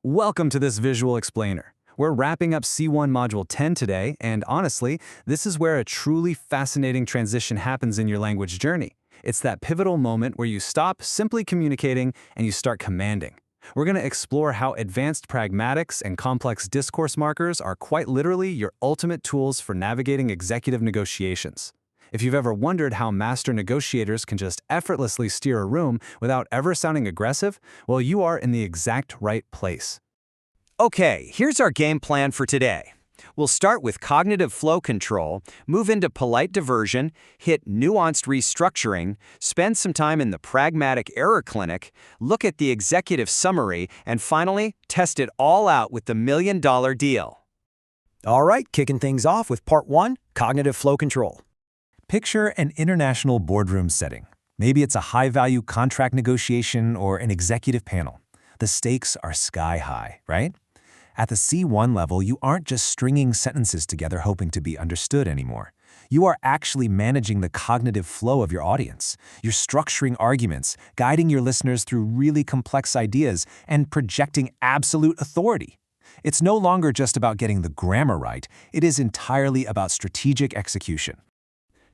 Welcome to this visual explainer. We're wrapping up C1 Module 10 today, and honestly, this is where a truly fascinating transition happens in your language journey. It's that pivotal moment where you stop simply communicating and you start commanding. We're going to explore how advanced pragmatics and complex discourse markers are quite literally your ultimate tools for navigating executive negotiations. If you've ever wondered how master negotiators can just effortlessly steer a room without ever sounding aggressive, well, you are in the exact right place. Okay, here's our game plan for today. We'll start with cognitive flow control, move into polite diversion, hit nuanced restructuring, spend some time in the pragmatic error clinic, look at the executive summary, and finally, test it all out with the million-dollar deal. All right, kicking things off with Part 1, Cognitive Flow Control. Picture an international boardroom setting. Maybe it's a high-value contract negotiation or an executive panel. The stakes are sky high, right? At the C1 level, you aren't just stringing sentences together hoping to be understood anymore. You are actually managing the cognitive flow of your audience. You're structuring arguments, guiding your listeners through really complex ideas, and projecting absolute authority. It's no longer just about getting the grammar right. It is entirely about strategic execution.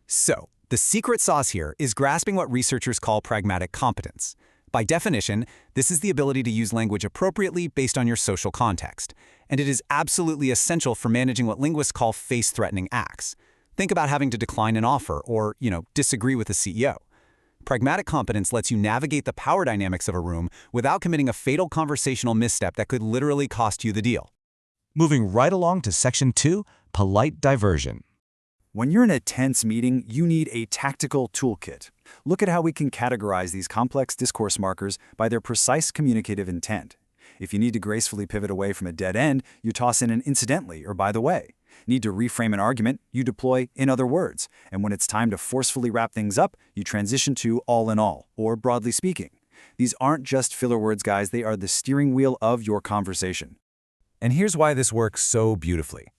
So, the secret sauce here is grasping what researchers call pragmatic competence. By definition, this is the ability to use language appropriately based on your social context. And it is absolutely essential for managing what linguists call face-threatening acts. Think about having to decline an offer or, disagree with the CEO. Pragmatic competence lets you navigate the power dynamics of a room without committing a fatal conversational misstep that could literally cost you the deal. Moving right along to Section 2, Polite Diversion. When you're in a tense meeting, you need a tactical toolkit. Look at how we can categorize these complex discourse markers by their precise communicative intent. If you need to gracefully pivot away from a dead end, you toss in an incidentally or by the way. Need to reframe an argument, you deploy in other words. And when it's time to forcefully wrap things up, you transition to all in all, or broadly speaking. These aren't just filler words, guys. They are the steering wheel of your conversation. And here's why this works so beautifully.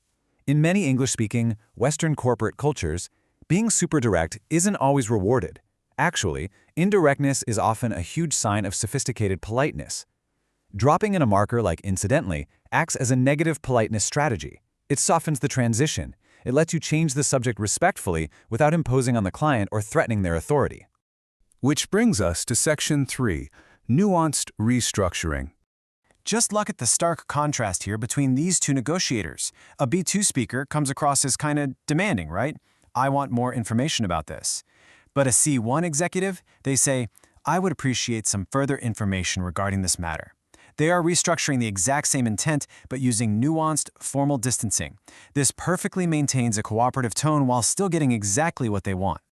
In many English-speaking, Western corporate cultures, being super direct isn't always rewarded. Actually, indirectness is often a huge sign of sophisticated politeness. Dropping in a marker like incidentally acts as a negative politeness strategy. It softens the transition. It lets you change the subject respectfully without imposing on the client or threatening their authority. Which brings us to Section 3, Nuanced Restructuring. Just look at the stark contrast here between these two negotiators. A B2 speaker comes across as kind of demanding, right? I want more information about this. But a C1 executive, they say, I would appreciate some further information regarding this matter. They are restructuring the exact same intent, but using nuanced, formal distancing. This perfectly maintains a cooperative tone while still getting exactly what they want.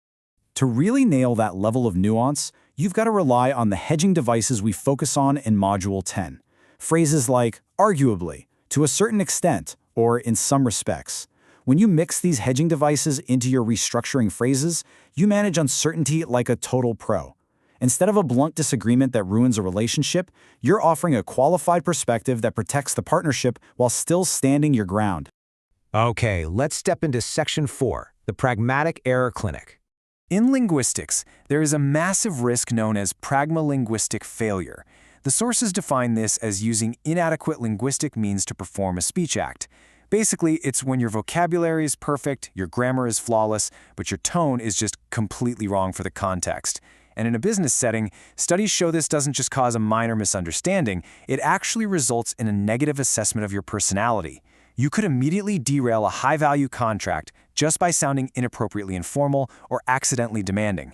To really nail that level of nuance, you've got to rely on the hedging devices we focus on in Module 10. Phrases like arguably, to a certain extent, or in some respects. When you mix these hedging devices into your restructuring phrases, you manage uncertainty like a total pro. Instead of a blunt disagreement that ruins a relationship, you're offering a qualified perspective that protects the partnership while still standing your ground. Okay, let's step into Section 4, the Pragmatic Error Clinic. In linguistics, there is a massive risk known as pragmalinguistic failure. The sources define this as using inadequate linguistic means to perform a speech act. Basically, it's when your vocabulary is perfect, your grammar is flawless, but your tone is just completely wrong for the context. And in a business setting, studies show this doesn't just cause a minor misunderstanding, it actually results in a negative assessment of your personality. You could immediately derail a high-value contract just by sounding inappropriately informal or accidentally demanding.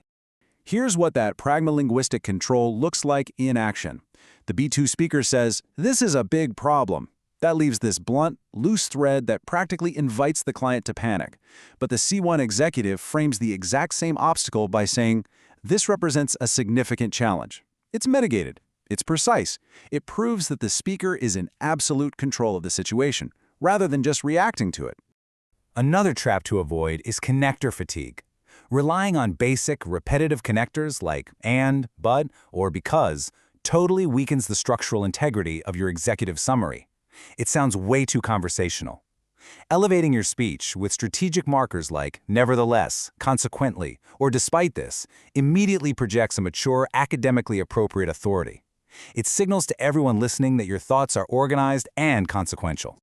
Here's what that pragmalinguistic control looks like in action. The B2 speaker says, "This is a big problem." That leaves this blunt, loose thread that practically invites the client to panic. But the C1 executive frames the exact same obstacle by saying, "This represents a significant challenge." It's mitigated. It's precise. It proves that the speaker is in absolute control of the situation, rather than just reacting to it. Another trap to avoid is connector fatigue. Relying on basic, repetitive connectors like and, but, or because totally weakens the structural integrity of your executive summary. It sounds way too conversational. Elevating your speech with strategic markers like nevertheless, consequently, or despite this immediately projects a mature, academically appropriate authority. It signals to everyone listening that your thoughts are organized and consequential.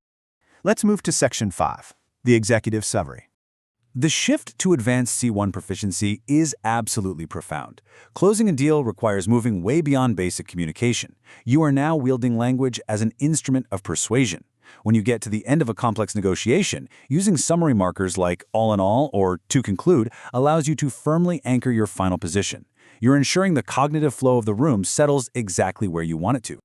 Let's move to Section 5, the executive summary. The shift to advanced C1 proficiency is absolutely profound. Closing a deal requires moving way beyond basic communication. You are now wielding language as an instrument of persuasion. When you get to the end of a complex negotiation, using summary markers like all in all or to conclude allows you to firmly anchor your final position. You're ensuring the cognitive flow of the room settles exactly where you want it to.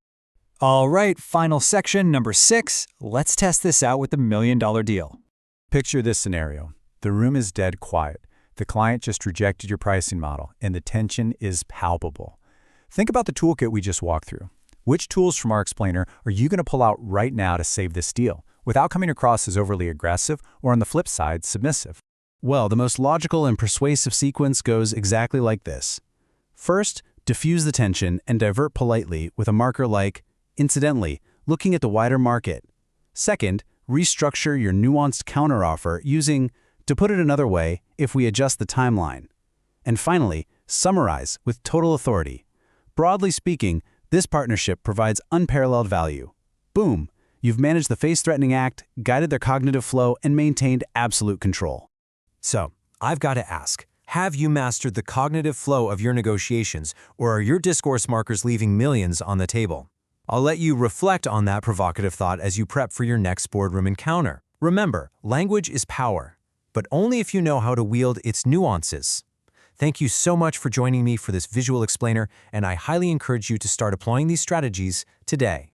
All right, final section, number 6. Let's test this out with the $1 million deal. Picture this scenario. The room is dead quiet. The client just rejected your pricing model, and the tension is palpable. Think about the toolkit we just walked through. Which tools from our explainer are you going to pull out right now to save this deal, without coming across as overly aggressive or, on the flip side, submissive? Well, the most logical and persuasive sequence goes exactly like this. First, diffuse the tension and divert politely with a marker like, incidentally, looking at the wider market. Second, restructure your nuanced counteroffer using, to put it another way, if we adjust the timeline. And finally, summarize with total authority. Broadly speaking, this partnership provides unparalleled value. Boom! You've managed the face-threatening act, guided their cognitive flow, and maintained absolute control. So, I've got to ask, have you mastered the cognitive flow of your negotiations, or are your discourse markers leaving millions on the table? I'll let you reflect on that provocative thought as you prep for your next boardroom encounter. Remember, language is power, but only if you know how to wield its nuances. Thank you so much for joining me for this visual explainer, and I highly encourage you to start applying these strategies today.